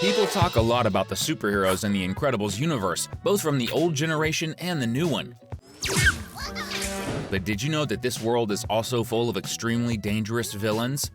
People talk a lot about the superheroes in the Incredibles universe, both from the old generation and the new one. But did you know that this world is also full of extremely dangerous villains?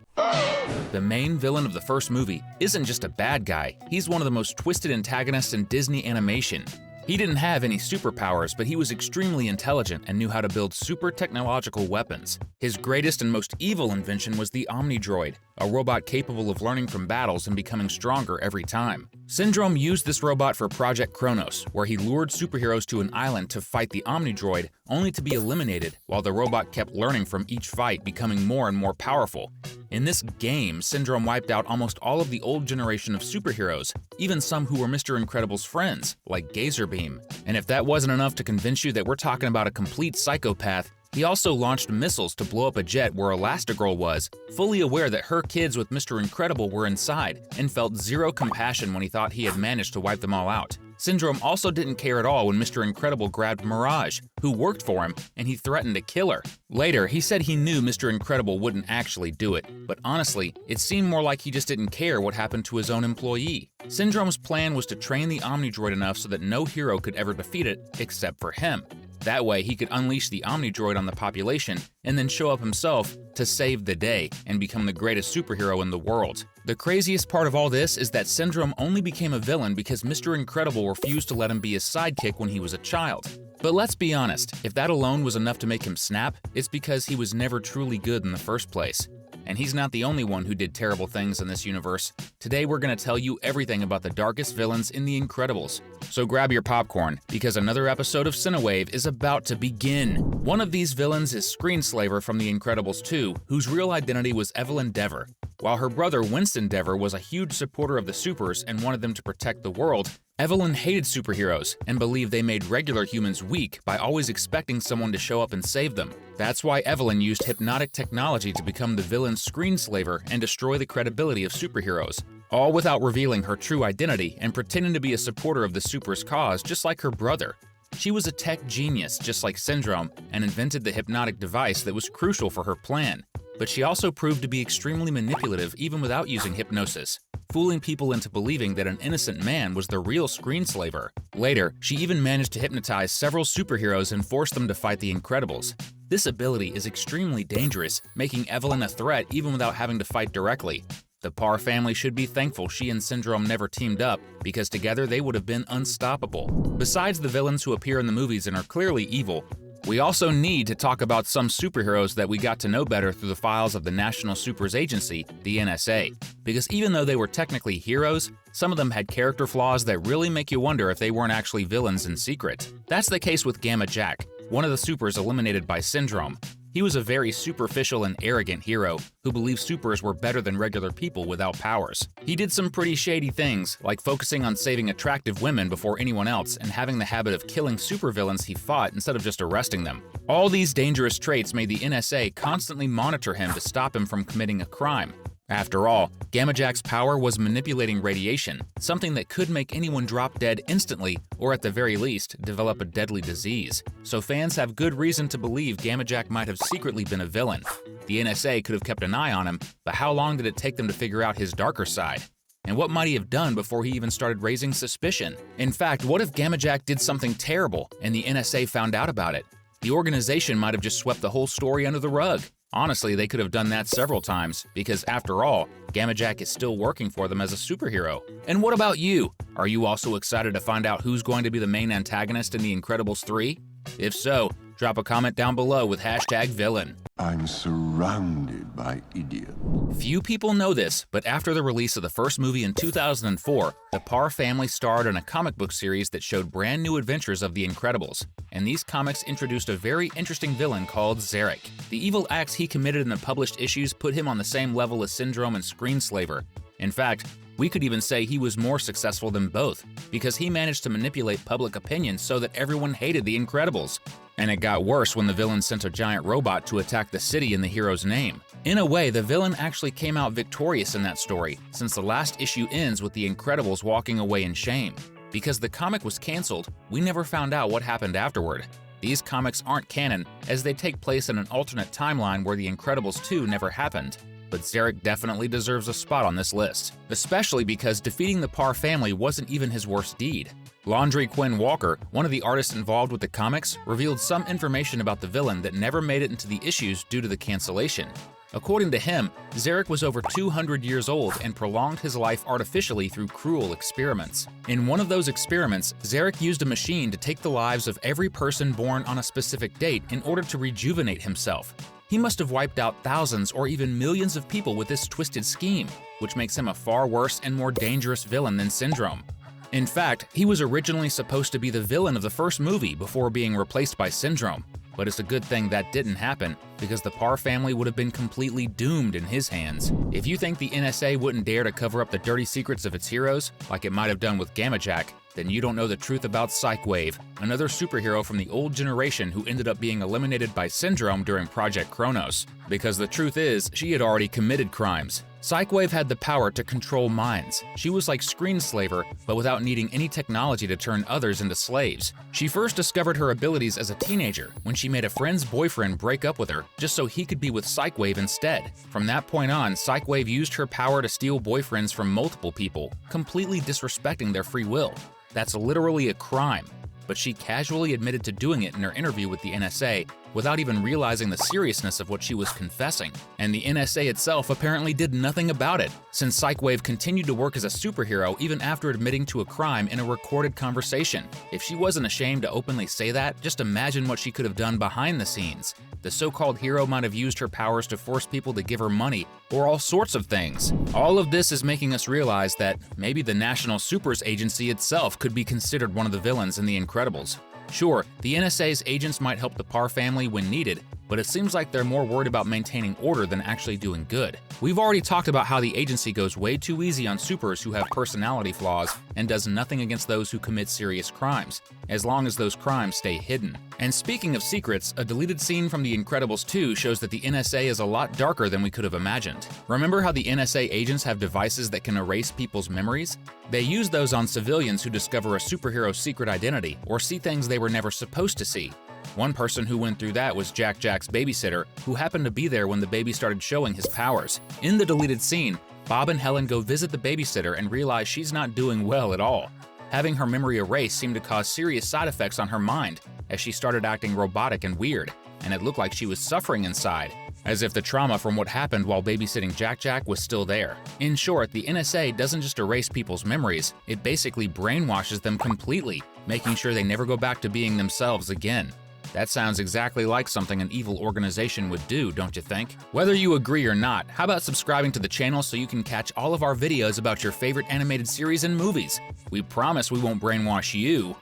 The main villain of the first movie isn't just a bad guy, he's one of the most twisted antagonists in Disney animation. He didn't have any superpowers, but he was extremely intelligent and knew how to build super technological weapons. His greatest and most evil invention was the Omnidroid, a robot capable of learning from battles and becoming stronger every time. Syndrome used this robot for Project Kronos, where he lured superheroes to an island to fight the Omnidroid, only to be eliminated, while the robot kept learning from each fight, becoming more and more powerful. In this game, Syndrome wiped out almost all of the old generation of superheroes, even some who were Mr. Incredible's friends, like Gazerbeam. And if that wasn't enough to convince you that we're talking about a complete psychopath, he also launched missiles to blow up a jet where Elastigirl was, fully aware that her kids with Mr. Incredible were inside, and felt zero compassion when he thought he had managed to wipe them all out. Syndrome also didn't care at all when Mr. Incredible grabbed Mirage, who worked for him, and he threatened to kill her. Later, he said he knew Mr. Incredible wouldn't actually do it, but honestly, it seemed more like he just didn't care what happened to his own employee. Syndrome's plan was to train the Omnidroid enough so that no hero could ever defeat it except for him. That way, he could unleash the Omnidroid on the population and then show up himself to save the day and become the greatest superhero in the world. The craziest part of all this is that Syndrome only became a villain because Mr. Incredible refused to let him be his sidekick when he was a child. But let's be honest, if that alone was enough to make him snap, it's because he was never truly good in the first place. And he's not the only one who did terrible things in this universe. Today we're going to tell you everything about the darkest villains in The Incredibles. So grab your popcorn, because another episode of Cinewave is about to begin. One of these villains is Screenslaver from The Incredibles 2, whose real identity was Evelyn Dever. While her brother Winston Dever was a huge supporter of the Supers and wanted them to protect the world, Evelyn hated superheroes and believed they made regular humans weak by always expecting someone to show up and save them. That's why Evelyn used hypnotic technology to become the villain Screenslaver and destroy the credibility of superheroes, all without revealing her true identity and pretending to be a supporter of the Supers' cause just like her brother. She was a tech genius just like Syndrome and invented the hypnotic device that was crucial for her plan. But she also proved to be extremely manipulative even without using hypnosis, fooling people into believing that an innocent man was the real Screenslaver. Later, she even managed to hypnotize several superheroes and force them to fight the Incredibles. This ability is extremely dangerous, making Evelyn a threat even without having to fight directly. The Parr family should be thankful she and Syndrome never teamed up, because together they would have been unstoppable. Besides the villains who appear in the movies and are clearly evil, we also need to talk about some superheroes that we got to know better through the files of the National Supers Agency, the NSA. Because even though they were technically heroes, some of them had character flaws that really make you wonder if they weren't actually villains in secret. That's the case with Gamma Jack, one of the Supers eliminated by Syndrome. He was a very superficial and arrogant hero who believed supers were better than regular people without powers. He did some pretty shady things, like focusing on saving attractive women before anyone else and having the habit of killing supervillains he fought instead of just arresting them. All these dangerous traits made the NSA constantly monitor him to stop him from committing a crime. After all, Gamma Jack's power was manipulating radiation, something that could make anyone drop dead instantly or at the very least develop a deadly disease. So fans have good reason to believe Gamma Jack might have secretly been a villain. The NSA could have kept an eye on him, but how long did it take them to figure out his darker side? And what might he have done before he even started raising suspicion? In fact, what if Gamma Jack did something terrible and the NSA found out about it? The organization might have just swept the whole story under the rug. Honestly, they could have done that several times, because after all, Gamma Jack is still working for them as a superhero. And what about you? Are you also excited to find out who's going to be the main antagonist in The Incredibles 3? If so, drop a comment down below with #villain. I'm surrounded by idiots. Few people know this, but after the release of the first movie in 2004, the Parr family starred in a comic book series that showed brand new adventures of the Incredibles. And these comics introduced a very interesting villain called Zarek. The evil acts he committed in the published issues put him on the same level as Syndrome and Screenslaver. In fact, we could even say he was more successful than both, because he managed to manipulate public opinion so that everyone hated the Incredibles. And it got worse when the villain sent a giant robot to attack the city in the hero's name. In a way, the villain actually came out victorious in that story, since the last issue ends with the Incredibles walking away in shame. Because the comic was canceled, we never found out what happened afterward. These comics aren't canon, as they take place in an alternate timeline where The Incredibles 2 never happened. but Zarek definitely deserves a spot on this list, especially because defeating the Parr family wasn't even his worst deed. Laundry Quinn Walker, one of the artists involved with the comics, revealed some information about the villain that never made it into the issues due to the cancellation. According to him, Zarek was over 200 years old and prolonged his life artificially through cruel experiments. In one of those experiments, Zarek used a machine to take the lives of every person born on a specific date in order to rejuvenate himself. He must have wiped out thousands or even millions of people with this twisted scheme, which makes him a far worse and more dangerous villain than Syndrome. In fact, he was originally supposed to be the villain of the first movie before being replaced by Syndrome. But it's a good thing that didn't happen, because the Parr family would have been completely doomed in his hands. If you think the NSA wouldn't dare to cover up the dirty secrets of its heroes, like it might have done with Gamma Jack, then you don't know the truth about Psychwave, another superhero from the old generation who ended up being eliminated by Syndrome during Project Kronos. Because the truth is, she had already committed crimes. Psychwave had the power to control minds. She was like Screenslaver, but without needing any technology to turn others into slaves. She first discovered her abilities as a teenager, when she made a friend's boyfriend break up with her just so he could be with Psychwave instead. From that point on, Psychwave used her power to steal boyfriends from multiple people, completely disrespecting their free will. That's literally a crime. But she casually admitted to doing it in her interview with the NSA without even realizing the seriousness of what she was confessing. And the NSA itself apparently did nothing about it, since Psychwave continued to work as a superhero even after admitting to a crime in a recorded conversation. If she wasn't ashamed to openly say that, just imagine what she could have done behind the scenes. The so-called hero might have used her powers to force people to give her money, or all sorts of things. All of this is making us realize that maybe the National Supers Agency itself could be considered one of the villains in The Incredibles. Sure, the NSA's agents might help the Parr family when needed, but it seems like they're more worried about maintaining order than actually doing good. We've already talked about how the agency goes way too easy on supers who have personality flaws and does nothing against those who commit serious crimes, as long as those crimes stay hidden. And speaking of secrets, a deleted scene from The Incredibles 2 shows that the NSA is a lot darker than we could have imagined. Remember how the NSA agents have devices that can erase people's memories? They use those on civilians who discover a superhero's secret identity or see things they were never supposed to see. One person who went through that was Jack's babysitter, who happened to be there when the baby started showing his powers. In the deleted scene, Bob and Helen go visit the babysitter and realize she's not doing well at all. Having her memory erased seemed to cause serious side effects on her mind, as she started acting robotic and weird, and it looked like she was suffering inside, as if the trauma from what happened while babysitting Jack was still there. In short, the NSA doesn't just erase people's memories, it basically brainwashes them completely, making sure they never go back to being themselves again. That sounds exactly like something an evil organization would do, don't you think? Whether you agree or not, how about subscribing to the channel so you can catch all of our videos about your favorite animated series and movies? We promise we won't brainwash you.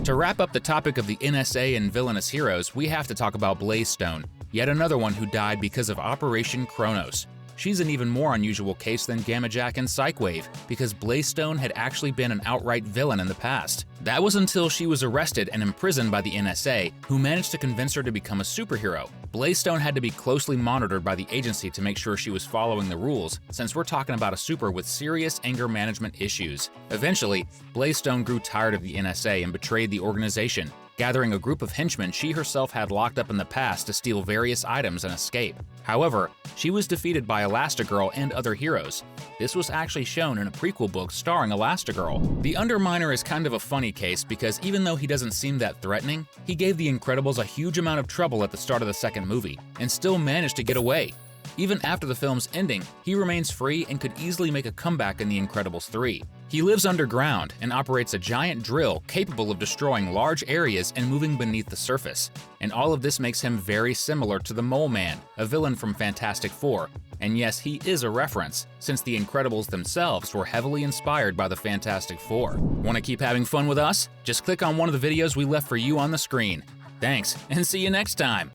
To wrap up the topic of the NSA and villainous heroes, we have to talk about Blaze-Stone, yet another one who died because of Operation Kronos. She's an even more unusual case than Gamma Jack and Psychwave, because Blaze-Stone had actually been an outright villain in the past. That was until she was arrested and imprisoned by the NSA, who managed to convince her to become a superhero. Blaze-Stone had to be closely monitored by the agency to make sure she was following the rules, since we're talking about a super with serious anger management issues. Eventually, Blaze-Stone grew tired of the NSA and betrayed the organization, gathering a group of henchmen she herself had locked up in the past to steal various items and escape. However, she was defeated by Elastigirl and other heroes. This was actually shown in a prequel book starring Elastigirl. The Underminer is kind of a funny case because even though he doesn't seem that threatening, he gave the Incredibles a huge amount of trouble at the start of the second movie, and still managed to get away. Even after the film's ending, he remains free and could easily make a comeback in The Incredibles 3. He lives underground and operates a giant drill capable of destroying large areas and moving beneath the surface. And all of this makes him very similar to the Mole Man, a villain from Fantastic Four. And yes, he is a reference, since the Incredibles themselves were heavily inspired by the Fantastic Four. Want to keep having fun with us? Just click on one of the videos we left for you on the screen. Thanks, and see you next time!